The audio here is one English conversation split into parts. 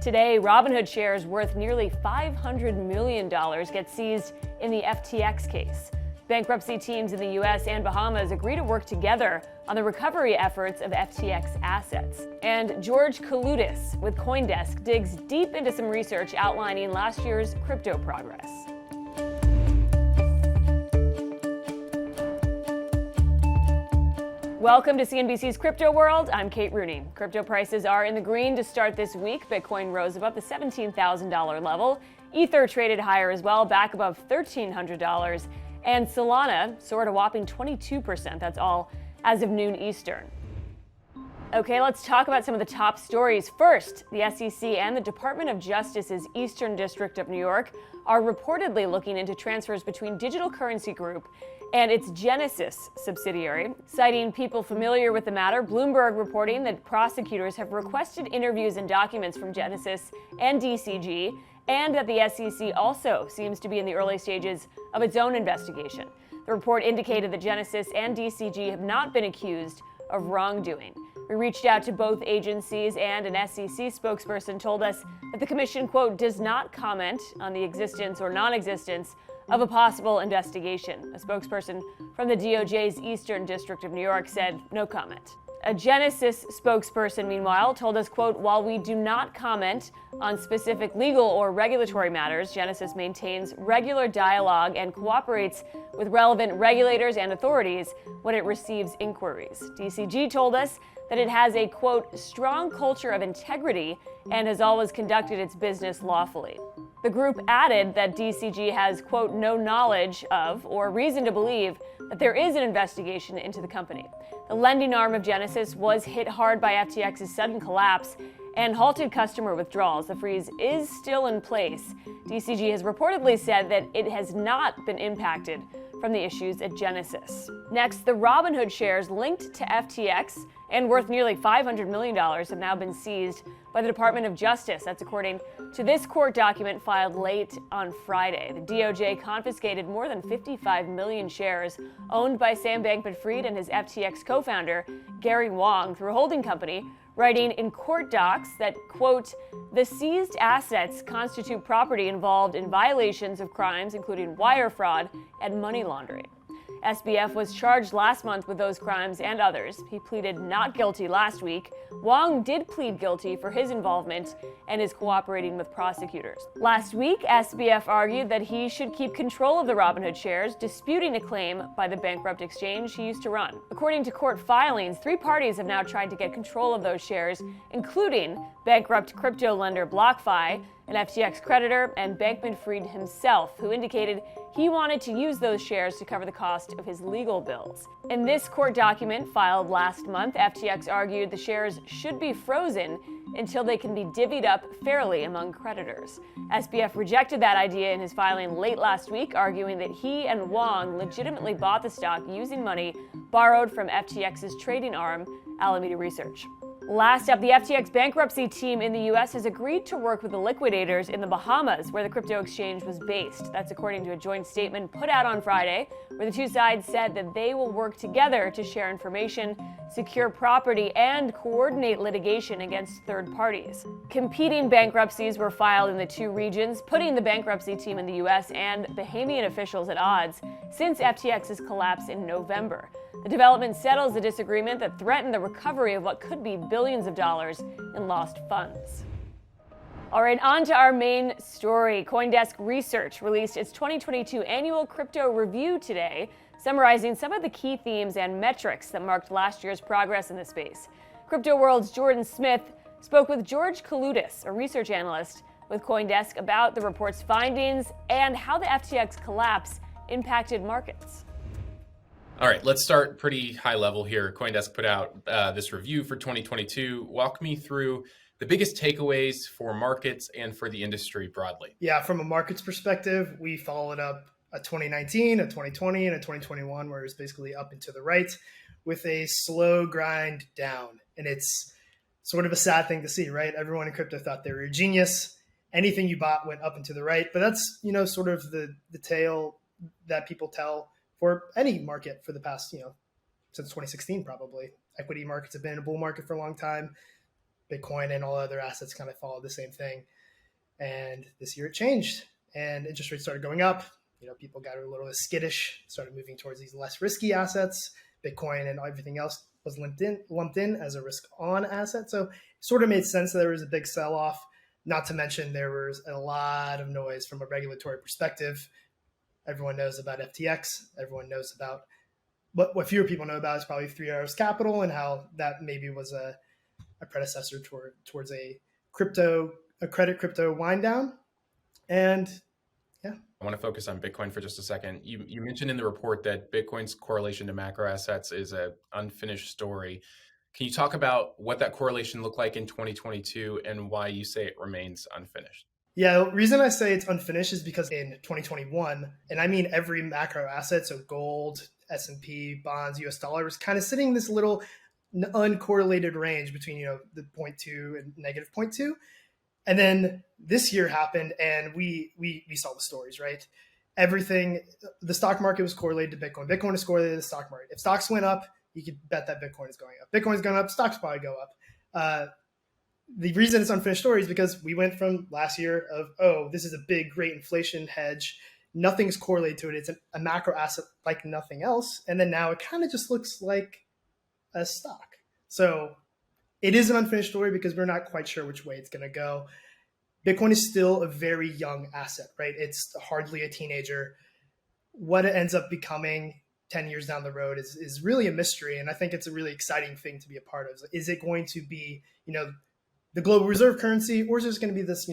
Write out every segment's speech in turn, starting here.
Today, Robinhood shares worth nearly $500 million get seized in the FTX case. Bankruptcy teams in the U.S. and Bahamas agree to work together on the recovery efforts of FTX assets. And George Kaloudis with CoinDesk digs deep into some research outlining last year's crypto progress. Welcome to CNBC's Crypto World. I'm Kate Rooney. Crypto prices are in the green to start this week. Bitcoin rose above the $17,000 level. Ether traded higher as well, back above $1,300. And Solana soared a whopping 22%. That's all as of noon Eastern. Okay, let's talk about some of the top stories. First, the SEC and the Department of Justice's Eastern District of New York are reportedly looking into transfers between Digital Currency Group and its Genesis subsidiary. Citing people familiar with the matter, Bloomberg reporting that prosecutors have requested interviews and documents from Genesis and DCG, and that the SEC also seems to be in the early stages of its own investigation. The report indicated that Genesis and DCG have not been accused of wrongdoing. We reached out to both agencies, and an SEC spokesperson told us that the commission, quote, does not comment on the existence or non-existence of a possible investigation. A spokesperson from the DOJ's Eastern District of New York said no comment. A Genesis spokesperson, meanwhile, told us, quote, while we do not comment on specific legal or regulatory matters, Genesis maintains regular dialogue and cooperates with relevant regulators and authorities when it receives inquiries. DCG told us that it has a, quote, strong culture of integrity and has always conducted its business lawfully. The group added that DCG has, quote, no knowledge of or reason to believe that there is an investigation into the company. The lending arm of Genesis was hit hard by FTX's sudden collapse and halted customer withdrawals. The freeze is still in place. DCG has reportedly said that it has not been impacted from the issues at Genesis. Next, the Robinhood shares linked to FTX and worth nearly $500 million have now been seized by the Department of Justice. That's according to this court document filed late on Friday. The DOJ confiscated more than 55 million shares owned by Sam Bankman-Fried and his FTX co-founder, Gary Wang, through a holding company, writing in court docs that, quote, the seized assets constitute property involved in violations of crimes including wire fraud and money laundering. SBF was charged last month with those crimes and others. He pleaded not guilty last week. Wang did plead guilty for his involvement and is cooperating with prosecutors. Last week, SBF argued that he should keep control of the Robinhood shares, disputing a claim by the bankrupt exchange he used to run. According to court filings, 3 parties have now tried to get control of those shares, including bankrupt crypto lender BlockFi, an FTX creditor, and Bankman-Fried himself, who indicated he wanted to use those shares to cover the cost of his legal bills. In this court document filed last month, FTX argued the shares should be frozen until they can be divvied up fairly among creditors. SBF rejected that idea in his filing late last week, arguing that he and Wang legitimately bought the stock using money borrowed from FTX's trading arm, Alameda Research. Last up, the FTX bankruptcy team in the U.S. has agreed to work with the liquidators in the Bahamas, where the crypto exchange was based. That's according to a joint statement put out on Friday, where the two sides said that they will work together to share information, secure property, and coordinate litigation against third parties. Competing bankruptcies were filed in the two regions, putting the bankruptcy team in the U.S. and Bahamian officials at odds since FTX's collapse in November. The development settles the disagreement that threatened the recovery of what could be billions of dollars in lost funds. All right, on to our main story. CoinDesk Research released its 2022 annual crypto review today, summarizing some of the key themes and metrics that marked last year's progress in the space. Crypto World's Jordan Smith spoke with George Kaloudis, a research analyst with CoinDesk, about the report's findings and how the FTX collapse impacted markets. All right, let's start pretty high level here. CoinDesk put out this review for 2022. Walk me through the biggest takeaways for markets and for the industry broadly. Yeah, from a markets perspective, we followed up a 2019, a 2020, and a 2021, where it was basically up and to the right with a slow grind down. And it's sort of a sad thing to see, right? Everyone in crypto thought they were a genius. Anything you bought went up and to the right. But that's, sort of the tale that people tell for any market for the past, since 2016, probably. Equity markets have been in a bull market for a long time. Bitcoin and all other assets kind of followed the same thing. And this year it changed and interest rates started going up. People got a little skittish, started moving towards these less risky assets. Bitcoin and everything else was lumped in as a risk on asset. So it sort of made sense that there was a big sell-off. Not to mention there was a lot of noise from a regulatory perspective. Everyone knows about FTX. Everyone knows about what fewer people know about is probably 3 Arrows Capital and how that maybe was a predecessor towards a credit crypto wind down. And yeah. I want to focus on Bitcoin for just a second. You mentioned in the report that Bitcoin's correlation to macro assets is an unfinished story. Can you talk about what that correlation looked like in 2022 and why you say it remains unfinished? Yeah, the reason I say it's unfinished is because in 2021, and I mean every macro asset, so gold, S&P, bonds, US dollar, was kind of sitting in this little uncorrelated range between, the 0.2 and negative 0.2. And then this year happened and we saw the stories, right? Everything, the stock market was correlated to Bitcoin. Bitcoin is correlated to the stock market. If stocks went up, you could bet that Bitcoin is going up. Bitcoin's going up, stocks probably go up. The reason it's unfinished story is because we went from last year of, this is a big, great inflation hedge. Nothing's correlated to it. It's a macro asset like nothing else. And then now it kind of just looks like a stock. So it is an unfinished story because we're not quite sure which way it's going to go. Bitcoin is still a very young asset, right? It's hardly a teenager. What it ends up becoming 10 years down the road is really a mystery. And I think it's a really exciting thing to be a part of. Is it going to be, the global reserve currency, or is this going to be this,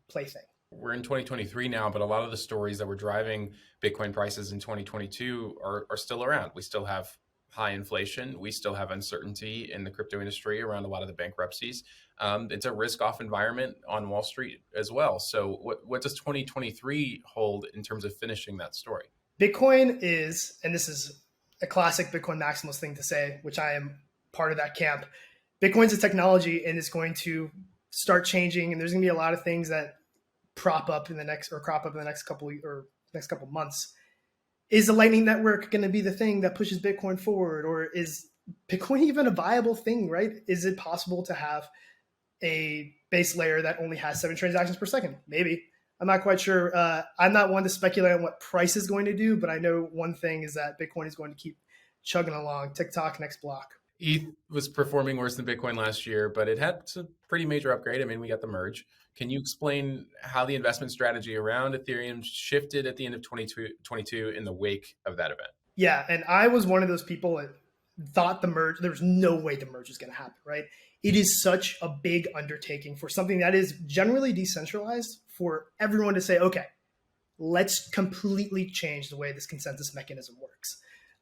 plaything? We're in 2023 now, but a lot of the stories that were driving Bitcoin prices in 2022 are still around. We still have high inflation. We still have uncertainty in the crypto industry around a lot of the bankruptcies. It's a risk-off environment on Wall Street as well. So what does 2023 hold in terms of finishing that story? Bitcoin is, and this is a classic Bitcoin maximalist thing to say, which I am part of that camp. Bitcoin's a technology and it's going to start changing, and there's going to be a lot of things that crop up in the next couple months. Is the Lightning Network going to be the thing that pushes Bitcoin forward, or is Bitcoin even a viable thing, right? Is it possible to have a base layer that only has 7 transactions per second? Maybe. I'm not quite sure. I'm not one to speculate on what price is going to do, but I know one thing is that Bitcoin is going to keep chugging along. TikTok, next block. ETH was performing worse than Bitcoin last year, but it had a pretty major upgrade. I mean, we got the merge. Can you explain how the investment strategy around Ethereum shifted at the end of 2022 in the wake of that event? Yeah, and I was one of those people that thought the merge, there was no way the merge was going to happen, right? It is such a big undertaking for something that is generally decentralized for everyone to say, okay, let's completely change the way this consensus mechanism works.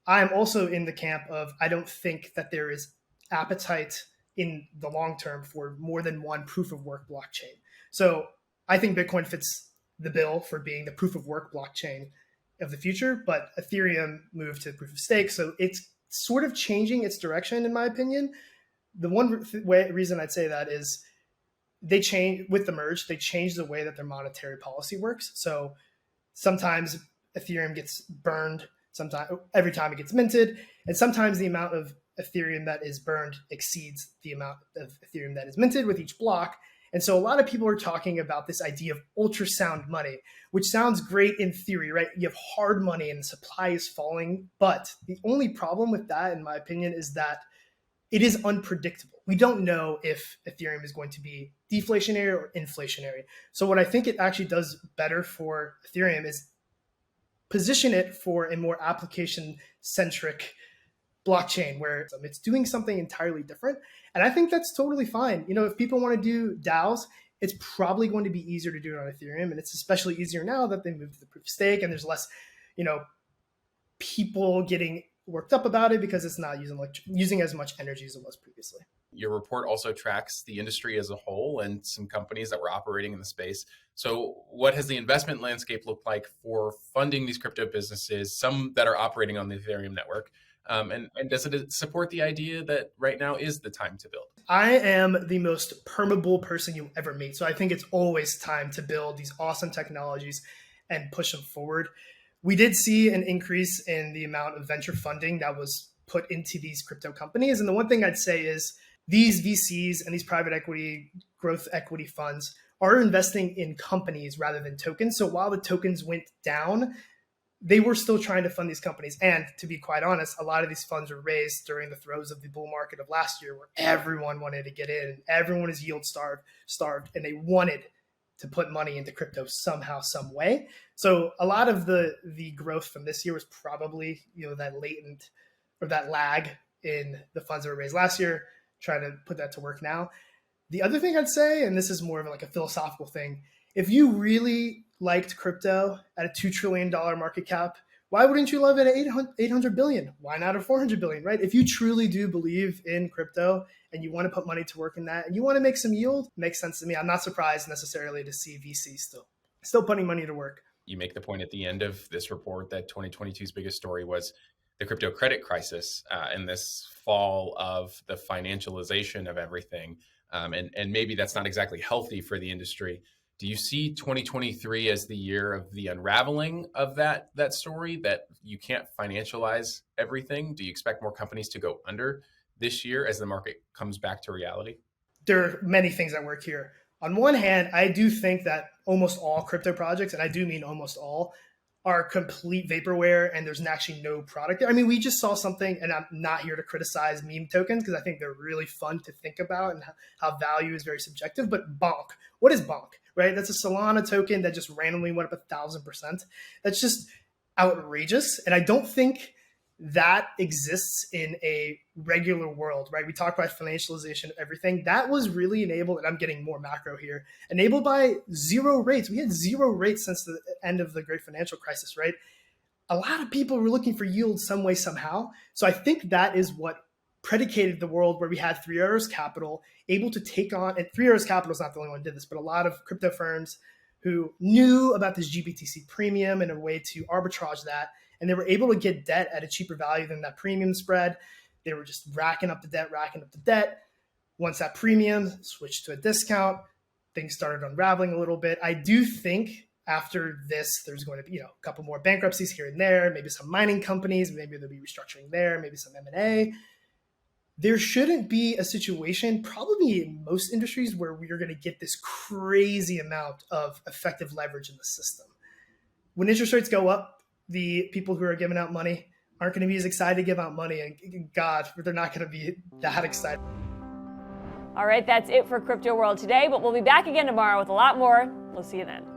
I'm also in the camp of, I don't think that there is appetite in the long term for more than one proof of work blockchain. So I think Bitcoin fits the bill for being the proof of work blockchain of the future, but Ethereum moved to proof of stake. So it's sort of changing its direction, in my opinion. The one reason I'd say that is they change with the merge, they change the way that their monetary policy works. So sometimes Ethereum gets burned every time it gets minted, and sometimes the amount of Ethereum that is burned exceeds the amount of Ethereum that is minted with each block. And so a lot of people are talking about this idea of ultrasound money, which sounds great in theory, right? You have hard money and the supply is falling. But the only problem with that, in my opinion, is that it is unpredictable. We don't know if Ethereum is going to be deflationary or inflationary. So what I think it actually does better for Ethereum is position it for a more application-centric blockchain where it's doing something entirely different. And I think that's totally fine. If people want to do DAOs, it's probably going to be easier to do it on Ethereum. And it's especially easier now that they moved to the proof of stake and there's less, people getting worked up about it because it's not using as much energy as it was previously. Your report also tracks the industry as a whole and some companies that were operating in the space. So what has the investment landscape looked like for funding these crypto businesses, some that are operating on the Ethereum network? And does it support the idea that right now is the time to build? I am the most permeable person you'll ever meet. So I think it's always time to build these awesome technologies and push them forward. We did see an increase in the amount of venture funding that was put into these crypto companies. And the one thing I'd say is these VCs and these private equity, growth equity funds are investing in companies rather than tokens. So while the tokens went down, they were still trying to fund these companies. And to be quite honest, a lot of these funds were raised during the throes of the bull market of last year, where everyone wanted to get in. Everyone is yield starved, and they wanted to put money into crypto somehow, some way. So a lot of the growth from this year was probably, that latent or that lag in the funds that were raised last year, trying to put that to work now. The other thing I'd say, and this is more of like a philosophical thing, if you really liked crypto at a $2 trillion market cap, why wouldn't you love it at 800 billion? Why not at 400 billion, right? If you truly do believe in crypto and you want to put money to work in that and you want to make some yield, makes sense to me. I'm not surprised necessarily to see VC still putting money to work. You make the point at the end of this report that 2022's biggest story was the crypto credit crisis and this fall of the financialization of everything. And maybe that's not exactly healthy for the industry. Do you see 2023 as the year of the unraveling of that story, that you can't financialize everything? Do you expect more companies to go under this year as the market comes back to reality? There are many things at work here. On one hand, I do think that almost all crypto projects, and I do mean almost all, are complete vaporware and there's actually no product there. I mean, we just saw something, and I'm not here to criticize meme tokens because I think they're really fun to think about and how value is very subjective. But Bonk, what is Bonk, right? That's a Solana token that just randomly went up 1,000%. That's just outrageous. And I don't think that exists in a regular world, right? We talk about financialization of everything. That was really enabled, and I'm getting more macro here, enabled by zero rates. We had zero rates since the end of the great financial crisis, right? A lot of people were looking for yield some way, somehow. So I think that is what predicated the world where we had Three Arrows Capital able to take on, and Three Arrows Capital is not the only one who did this, but a lot of crypto firms who knew about this GBTC premium and a way to arbitrage that. And they were able to get debt at a cheaper value than that premium spread. They were just racking up the debt. Once that premium switched to a discount, things started unraveling a little bit. I do think after this, there's going to be, a couple more bankruptcies here and there, maybe some mining companies, maybe there'll be restructuring there, maybe some M&A. There shouldn't be a situation, probably in most industries, where we are going to get this crazy amount of effective leverage in the system. When interest rates go up, the people who are giving out money aren't going to be as excited to give out money. And God, they're not going to be that excited. All right, that's it for Crypto World today, but we'll be back again tomorrow with a lot more. We'll see you then.